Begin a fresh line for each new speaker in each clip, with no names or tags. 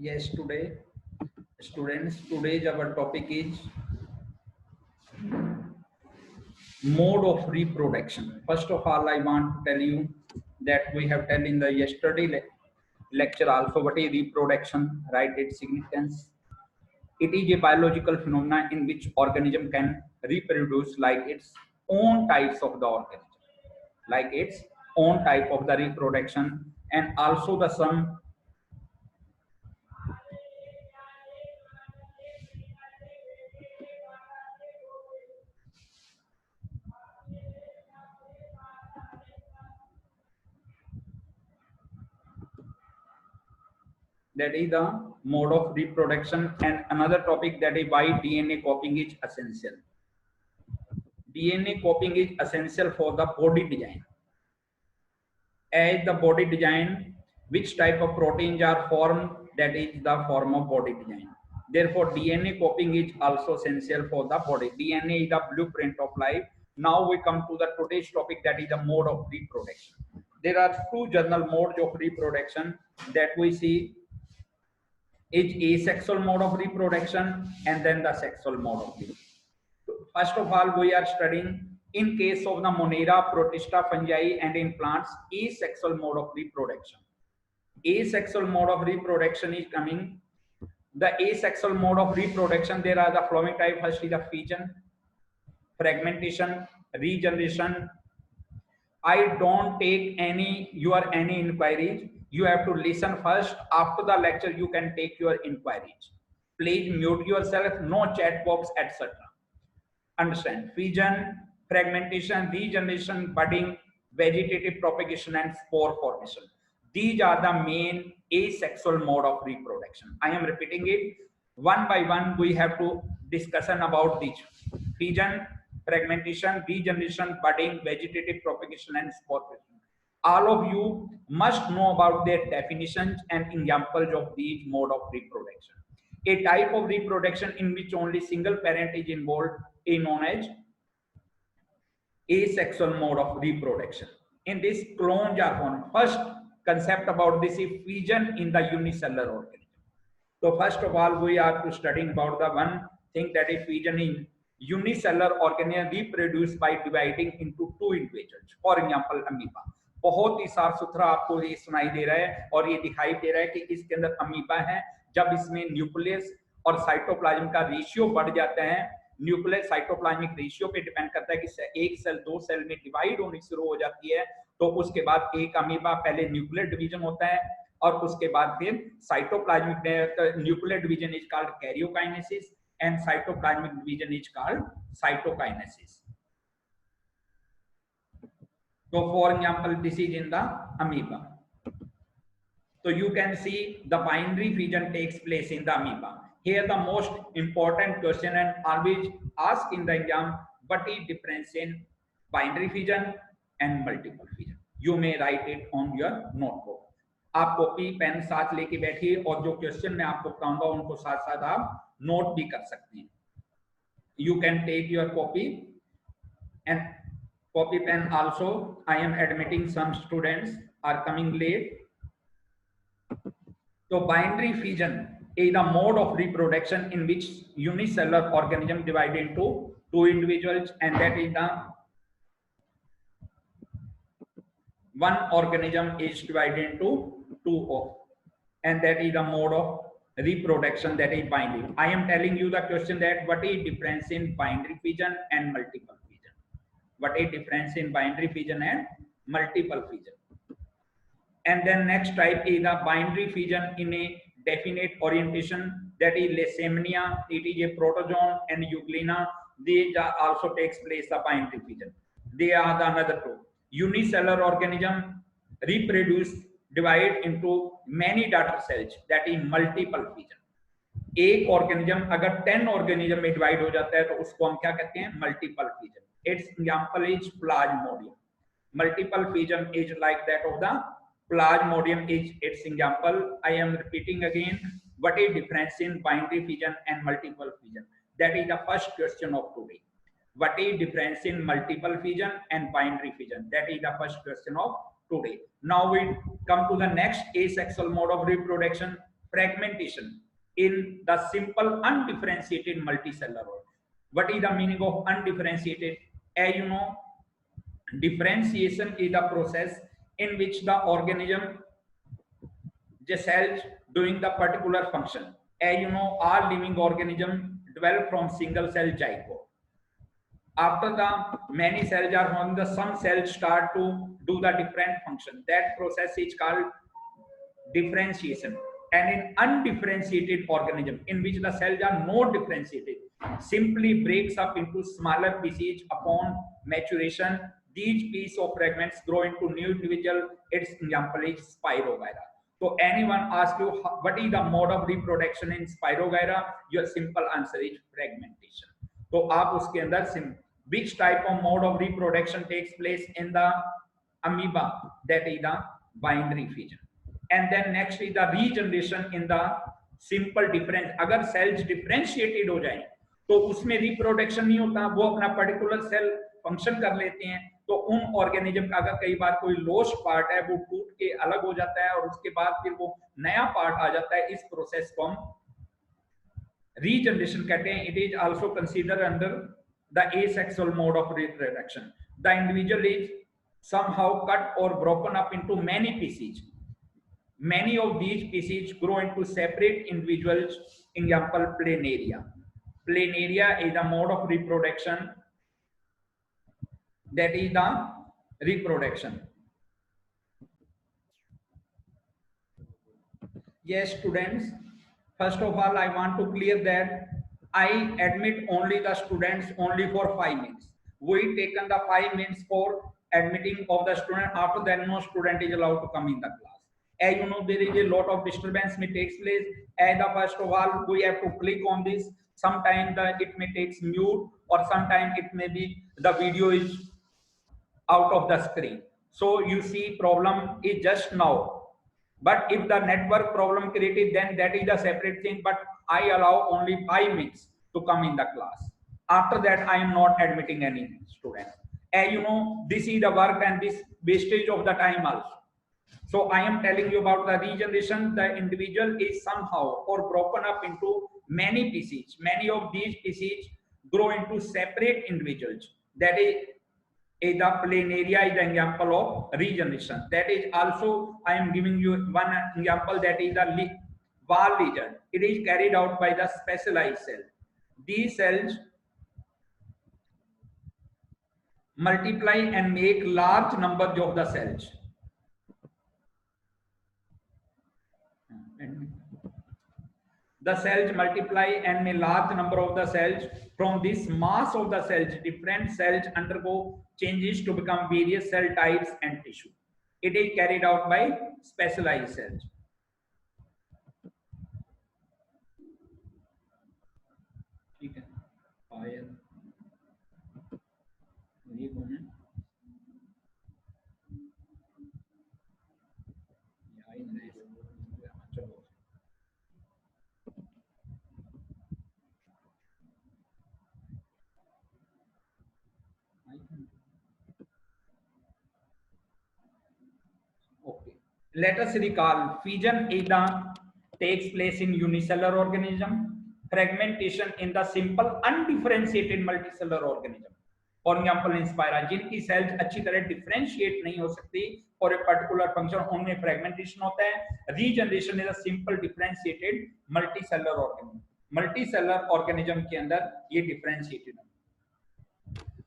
Yes, today, students, today's our topic is mode of reproduction. First of all, I want to tell you that we have tell in the yesterday lecture also what is reproduction, right? Its significance. It is a biological phenomena in which organism can reproduce like its own types of the organism, like its own type of the reproduction, and also the some that is the mode of reproduction, and another topic that is why DNA copying is essential. DNA copying is essential for the body design. As the body design, which type of proteins are formed, that is the form of body design. Therefore, DNA copying is also essential for the body. DNA is the blueprint of life. Now we come to the today's topic, that is the mode of reproduction. There are two general modes of reproduction that we see is asexual mode of reproduction and then the sexual mode of reproduction. First of all, we are studying in case of the Monera, Protista, fungi and in plants, asexual mode of reproduction. Asexual mode of reproduction is coming. The asexual mode of reproduction, there are the following type. First is the fission, fragmentation, regeneration. I don't take any inquiries. You have to listen first. After the lecture, you can take your inquiries. Please mute yourself, no chat box, etc. Understand? Fission, fragmentation, regeneration, budding, vegetative propagation, and spore formation. These are the main asexual mode of reproduction. I am repeating it. One by one, we have to discussion about these. Fission, fragmentation, regeneration, budding, vegetative propagation, and spore formation. All of you must know about their definitions and examples of these mode of reproduction. A type of reproduction in which only single parent is involved is known as asexual mode of reproduction. In this, clones are formed. First concept about this is fission in the unicellular organism. So first of all, we are to studying about the one thing, that is fission in unicellular organism reproduced by dividing into two individuals. For example, amoeba. बहुत ही साफ सुथरा आपको ये सुनाई दे रहा है और ये दिखाई दे रहा है कि इसके अंदर अमीबा है. जब इसमें न्यूक्लियस और साइटोप्लाज्म का रेशियो बढ़ जाता है, न्यूक्लियस साइटोप्लाज्मिक रेशियो पे डिपेंड करता है कि एक सेल दो सेल में डिवाइड होनी शुरू हो जाती है, तो उसके बाद एक अमीबा पहले न्यूक्लियर डिवीजन होता है और उसके बाद फिर cytoplasmic nuclear division is called karyokinesis and cytoplasmic division is called cytokinesis. So for example, this is in the amoeba. So you can see the binary fission takes place in the amoeba. Here the most important question and always asked in the exam, what is difference in binary fission and multiple fission? You may write it on your notebook. आप copy pen साथ लेके बैठिए और जो question मैं आपको बताऊंगा उनको साथ साथ आप नोट भी कर सकते हैं. You can take your copy and copy pen also. I am admitting some students are coming late. So binary fission is the mode of reproduction in which unicellular organism divided into two individuals, and that is the one organism is divided into two of, and that is the mode of reproduction, that is binary. I am telling you the question that what is difference in binary fission and multiple fission. What is difference in binary fission and multiple fission? And then next type is the binary fission in a definite orientation, that is Leishmania, it is a protozoan, and Euglena. These also takes place the binary fission. They are the another two. Unicellular organism reproduce, divide into many daughter cells, that is multiple fission. एक organism अगर 10 organism में divide हो जाता है तो उसको हम क्या कहते हैं? Multiple fission. Its example is Plasmodium. Multiple fission is like that of the Plasmodium is its example. I am repeating again, what is difference in binary fission and multiple fission? That is the first question of today. What is difference in multiple fission and binary fission? That is the first question of today. Now we come to the next asexual mode of reproduction. fragmentation in the simple undifferentiated multicellular organism. What is the meaning of undifferentiated? As you know, differentiation is the process in which the organism, the cells, doing the particular function. As you know, all living organisms develop from single cell zygote. After the many cells are formed, the some cells start to do the different function. That process is called differentiation. And in undifferentiated organism, in which the cells are not differentiated, simply breaks up into smaller pieces upon maturation. These piece of fragments grow into new individual. Its example is Spirogyra. So anyone asks you what is the mode of reproduction in Spirogyra, your simple answer is fragmentation. तो आप उसके अंदर which type of mode of reproduction takes place in the amoeba, that is the binary fission. And then next is the regeneration in the simple difference. अगर cells differentiated हो जाए तो उसमें reproduction नहीं होता, वो अपना particular cell function कर लेते हैं. तो उन ऑर्गेनिज्म का अगर कई बार कोई लॉस्ट पार्ट है वो टूट के अलग हो जाता है और उसके बाद फिर वो नया पार्ट आ जाता है, इस प्रोसेस को हम रीजनरेशन कहते हैं. It is also consider under the asexual mode of reproduction. The individual is somehow cut or broken up into many pieces. Many of these pieces grow into separate individuals. Example, planaria. Planaria is a mode of reproduction, that is the reproduction. Yes, students, first of all, I want to clear that I admit only the students only for 5 minutes. We taken the 5 minutes for admitting of the student. After that, no student is allowed to come in the class. As you know, there is a lot of disturbance may takes place. And first of all, we have to click on this. Sometimes it may take mute, or sometimes it may be the video is out of the screen. So you see, problem is just now. But if the network problem created, then that is a separate thing. But I allow only 5 minutes to come in the class. After that, I am not admitting any student. And you know, this is the work and this wastage of the time also. So I am telling you about the regeneration. The individual is somehow or broken up into many pieces. Many of these pieces grow into separate individuals. That is the planaria is the example of regeneration. That is also, I am giving you one example, that is the wall lesion. It is carried out by the specialized cell. These cells multiply and make large numbers of the cells. The cells multiply and may large number of the cells. From this mass of the cells, different cells undergo changes to become various cell types and tissue. It is carried out by specialized cells. Okay. Let us recall, fission takes place in unicellular organism, fragmentation in the simple undifferentiated multicellular organism. For example, in Spira, जिनकी cells अच्छी तरह differentiate नहीं हो सकती for a particular function, उनमें fragmentation होता है. Regeneration is a simple differentiated multicellular organism. Multicellular organism के अंदर ये differentiated है.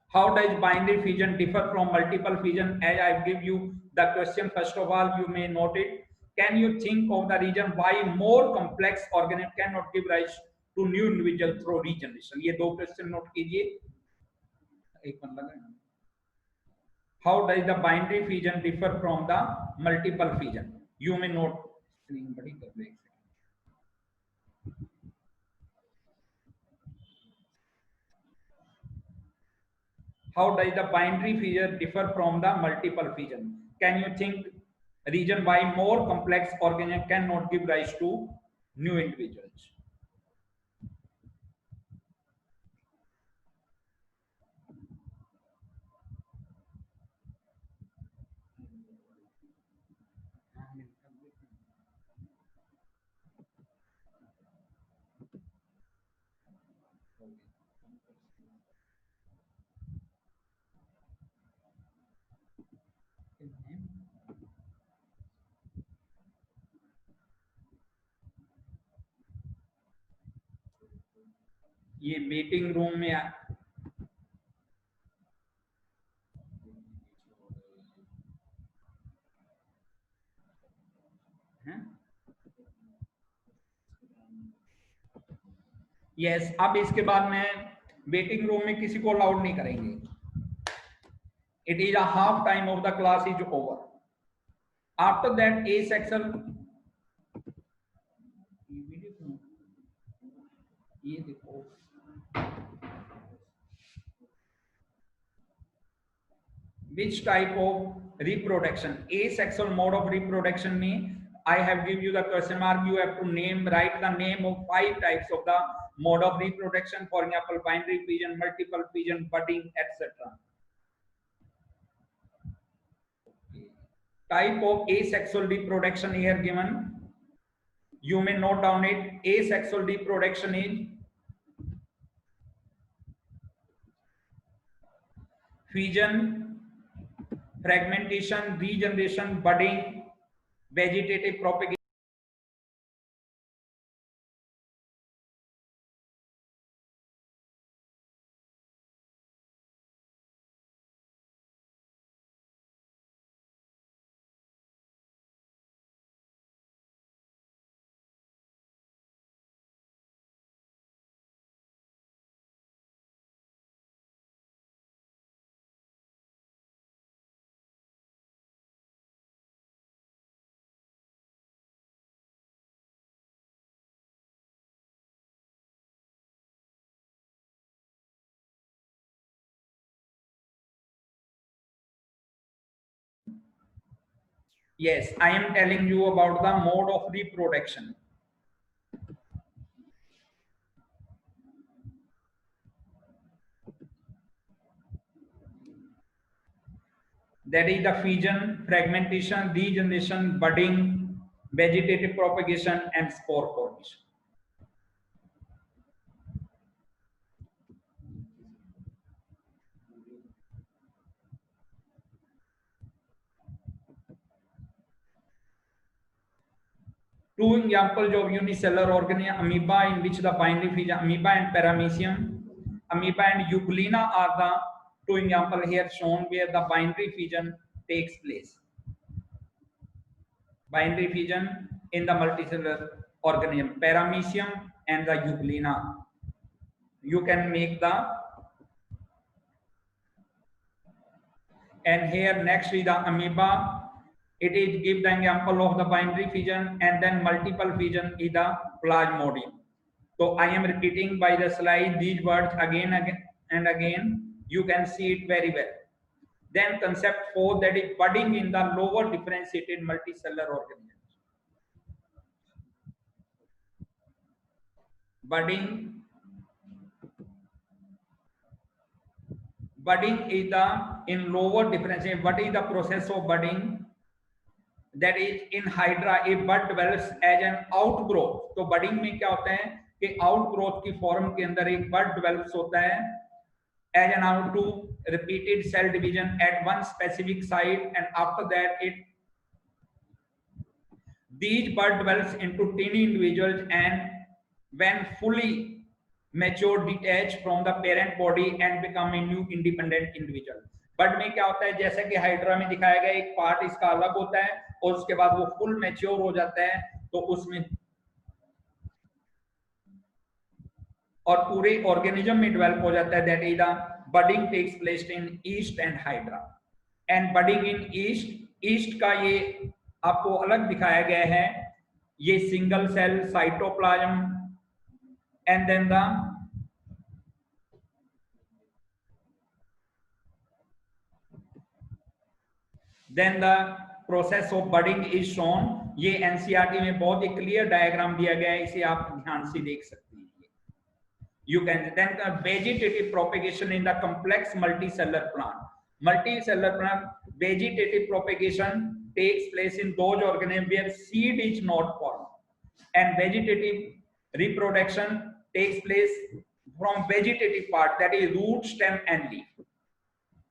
How does binary fission differ from multiple fission? As I give you the question, first of all, you may note it. Can you think of the reason why more complex organism cannot give rise to new individual through regeneration? ये दो question note कीजिए. एक मन लगा. How does the binary fission differ from the multiple fission? You may note. बड़ी कर दे. How does the binary fission differ from the multiple fission? Can you think reason why more complex organisms cannot give rise to new individuals? ये waiting room में yes अब इसके बाद में waiting room में किसी को अलाउड नहीं करेंगे. It is a half time of the class is over. After that, asexual. ये देखो which type of reproduction, asexual mode of reproduction mean I have give you the question mark, you have to name, write the name of 5 types of the mode of reproduction, for example binary fission, multiple fission, budding, etc. Type of asexual reproduction here given, you may note down it. Asexual reproduction is fission, fragmentation, regeneration, budding, vegetative propagation. Yes, I am telling you about the mode of reproduction. That is the fission, fragmentation, regeneration, budding, vegetative propagation, and spore formation. Two examples of unicellular organism, amoeba, in which the binary fission, amoeba and paramecium. Amoeba and euglena are the two examples here shown where the binary fission takes place. Binary fission in the multicellular organism, paramecium and the euglena. You can make the, and here next is the amoeba. It is give the example of the binary fission, and then multiple fission is the plasmodium. So I am repeating by the slide these words again and again. You can see it very well. Then concept 4, that is budding in the lower differentiated multicellular organisms. Budding is the in lower differentiation. What is the process of budding? That is in hydra, a bud develops as an outgrowth. तो budding में क्या होता है कि outgrowth की form के अंदर एक bud develops होता है as an out to repeated cell division at one specific site, and after that it these bud develops into tiny individuals, and when fully mature detach from the parent body and become a new independent individual. But में क्या होता है, जैसे कि hydra में दिखाया गया, एक पार्ट इसका अलग होता है और उसके बाद वो फुल मैच्योर हो जाता है, तो उसमें और पूरे ऑर्गेनिज्म में डेवलप हो जाता है. That is the budding takes place in yeast and hydra. And budding in yeast का ये आपको अलग दिखाया गया है. ये single cell cytoplasm, and then the process of budding is shown. ये एनसीईआरटी में बहुत ही क्लियर डायग्राम दिया गया है, इसे आप ध्यान से देख सकते हैं. You can then vegetative propagation in the complex multicellular plant. Multicellular plant vegetative propagation takes place in those organisms where seed is not formed, and vegetative reproduction takes place from vegetative part, that is root, stem and leaf.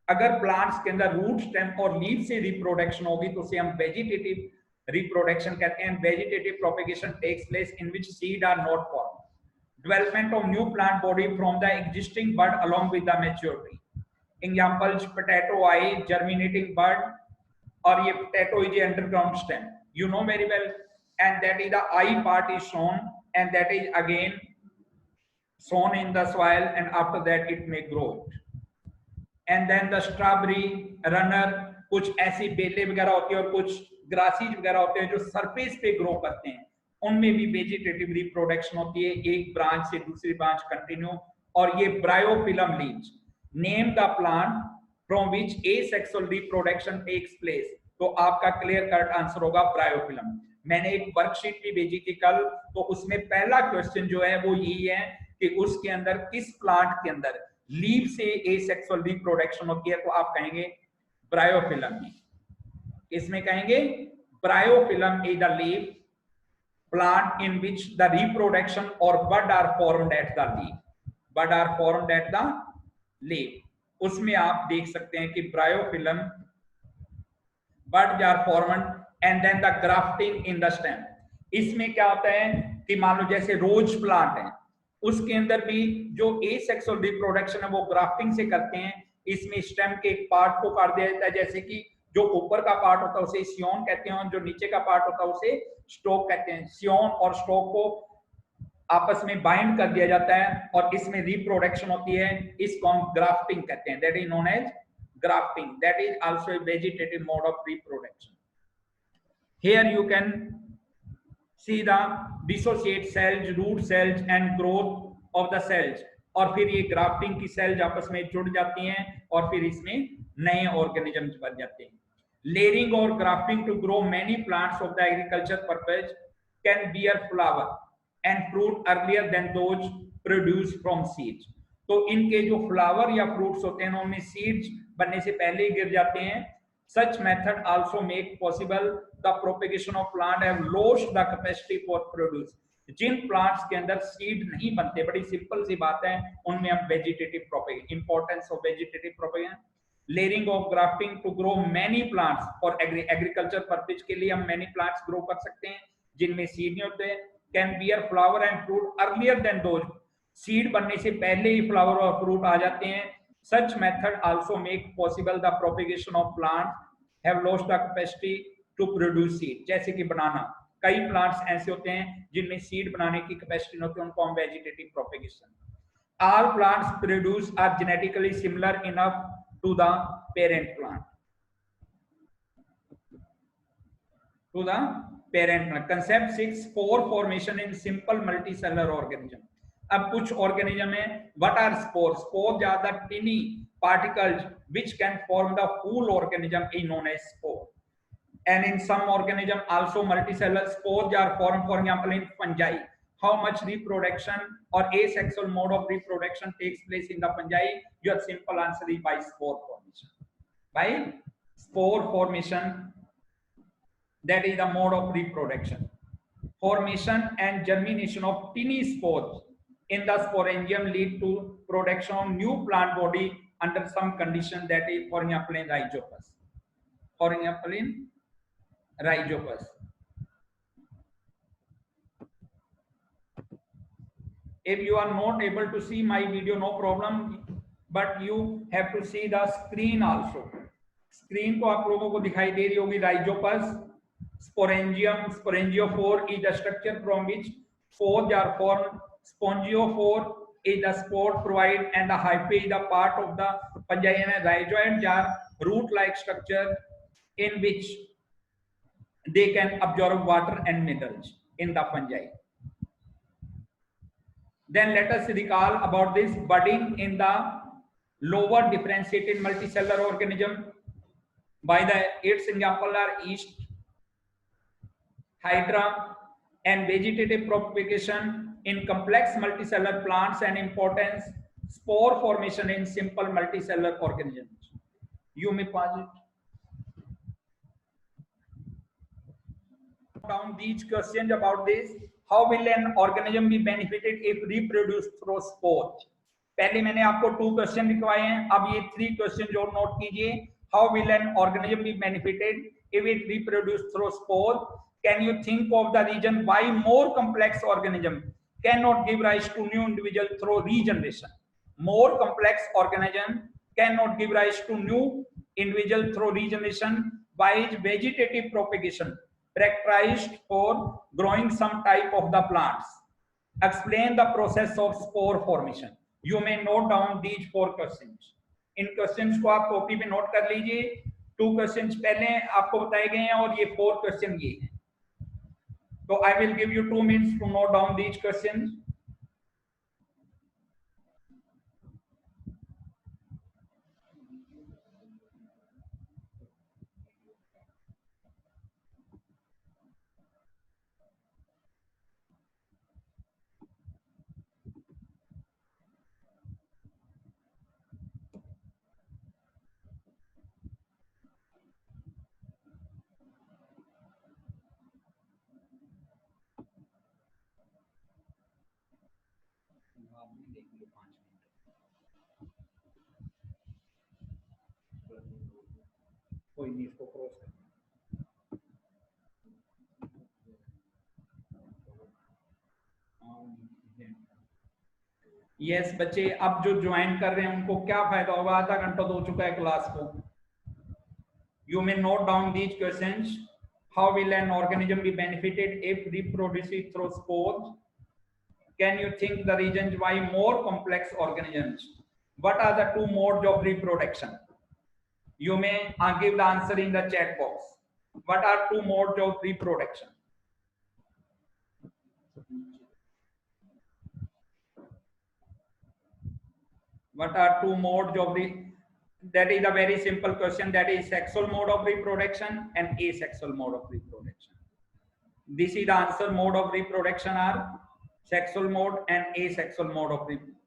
अगर plants के अंदर root, stem और leaf से reproduction होगी तो उसे हम vegetative reproduction कहते हैं. Vegetative propagation takes place in which seed are not form. development of new plant body from the existing bud along with the maturity. Examples: potato eye, germinating bud, or ये potato is underground stem. You know very well, and that is the eye part is sown, and that is again sown in the soil, and after that it may grow. And then the strawberry runner, कुछ ऐसी बेलें वगैरह होती है और कुछ ग्रासीज वगैरह होते हैं जो सरफेस पे ग्रो करते हैं, उनमें भी वेजिटेटिव रिप्रोडक्शन होती है, एक ब्रांच से दूसरी ब्रांच कंटिन्यू. और ये bryophyllum leaves. Name the plant from which asexual reproduction takes place. तो आपका क्लियर कट आंसर होगा ब्रायोफिलम. मैंने एक वर्कशीट भी भेजी थी कल, तो उसमें पहला क्वेश्चन जो है वो यही है कि उसके अंदर किस प्लांट के अंदर लीव से एसेक्सुअल रिप्रोडक्शन होती है, तो आप कहेंगे ब्रायोफिलम में. इसमें कहेंगे bryophyllum is the leave plant in which the reproduction or bud are formed at the leaf. Bud are formed at the leaf. उसमें आप देख सकते हैं कि bryophyllum buds are formed and then the grafting in the stem. इसमें क्या होता है कि मान लो जैसे रोज प्लांट है, उसके अंदर भी जो एसेक्सुअल रिप्रोडक्शन है वो ग्राफ्टिंग से करते हैं. इसमें स्टेम के एक पार्ट को काट दिया जाता है, जैसे कि जो ऊपर का पार्ट होता है उसे सियोन कहते हैं और जो नीचे का पार्ट होता है उसे स्टोक कहते हैं. सियोन और स्टोक को आपस में बाइंड कर दिया जाता है और इसमें रिप्रोडक्शन होती है. इसको हम ग्राफ्टिंग कहते हैं. That is known as grafting. That is also a vegetative mode of reproduction. Here you can see the dissociate cells, root cells and growth of the cells. और फिर ये ग्राफ्टिंग की सेल्स आपस में जुड़ जाती हैं और फिर इसमें नए ऑर्गेनिजम्स बन जाते हैं. Layering or grafting to grow many plants of the agriculture purpose can bear flower and fruit earlier than those produced from seeds. तो इनके जो फ्लावर या फ्रूट्स होते हैं उनमें सीड्स बनने से पहले ही गिर जाते हैं. Such method also make possible the propagation of plant have lost the capacity for produce. जिन प्लांट्स के अंदर सीड नहीं बनते, बड़ी सिंपल सी बात है, उनमें हम vegetative propagation, importance of vegetative propagation. Layering of grafting to grow many plants for agriculture purpose के लिए हम मैनी प्लांट्स ग्रो कर सकते हैं जिनमें सीड नहीं होते. Can bear flower and fruit earlier than those. Seed बनने से पहले ही फ्लावर और फ्रूट आ जाते हैं. Such method also make possible the propagation of plants have lost the capacity to produce seed. जैसे कि बनाना, कई प्लांट्स ऐसे होते हैं जिनमें सीड बनाने की कैपेसिटी नहीं होती, उनको हम vegetative propagation. All plants produced are genetically similar enough to the parent plant. To the parent plant. Concept 6, spore formation in simple multicellular organism. अब कुछ ऑर्गेनिज्म है. What are spore? Spore are the tiny particles which can form the whole organism is known as spore. And in some organism also multicellular spores are formed. For example, in fungi, how much reproduction or asexual mode of reproduction takes place in the fungi? Your simple answer is by spore formation. By spore formation, that is the mode of reproduction. Formation and germination of tiny spores in the sporangium lead to production of new plant body under some condition, that is, for example, in rhizopus. For example, in rhizopus. If you are not able to see my video, no problem, but you have to see the screen also. Screen को आप लोगों को दिखाई दे रही होगी. rhizopus, sporangium, spongiophore is the structure from which spores are formed. Spongiophore is the spore provide and the hyphae is the part of the fungi, and rhizoids are root-like structure in which they can absorb water and minerals in the fungi. Then let us recall about this budding in the lower differentiated multicellular organism. By the its example are yeast, hydra, and vegetative propagation in complex multicellular plants, and importance spore formation in simple multicellular organisms. You may pause it. Down these questions about this. How will an organism be benefited if reproduced through spores? पहले मैंने आपको 2 question लिखवाए हैं, अब ये 3 question जो note कीजिए. How will an organism be benefited if it reproduced through spores? Can you think of the reason why more complex organism cannot give rise to new individual through regeneration. More complex organism cannot give rise to new individual through regeneration by vegetative propagation characterized for growing some type of the plants. Explain the process of spore formation. You may note down these 4 questions. In questions को आप copy पे note कर लीजिए. 2 questions पहले आपको बताए गए हैं और ये 4 क्वेश्चन ये हैं. So I will give you 2 minutes to note down these questions. कोई नहीं इसको क्रॉस कर. यस बच्चे अब जो ज्वाइन कर रहे हैं उनको क्या फायदा होगा. आधा घंटा तो हो चुका है क्लास को. You may note down these questions. How will an organism be benefited if reproduce through spores? Can you think the reasons why more complex organisms? What are the 2 modes of reproduction? You may give the answer in the chat box. What are 2 modes of reproduction? What are 2 modes of that is a very simple question. That is sexual mode of reproduction and asexual mode of reproduction. This is the answer. Mode of reproduction are sexual mode and asexual mode of reproduction.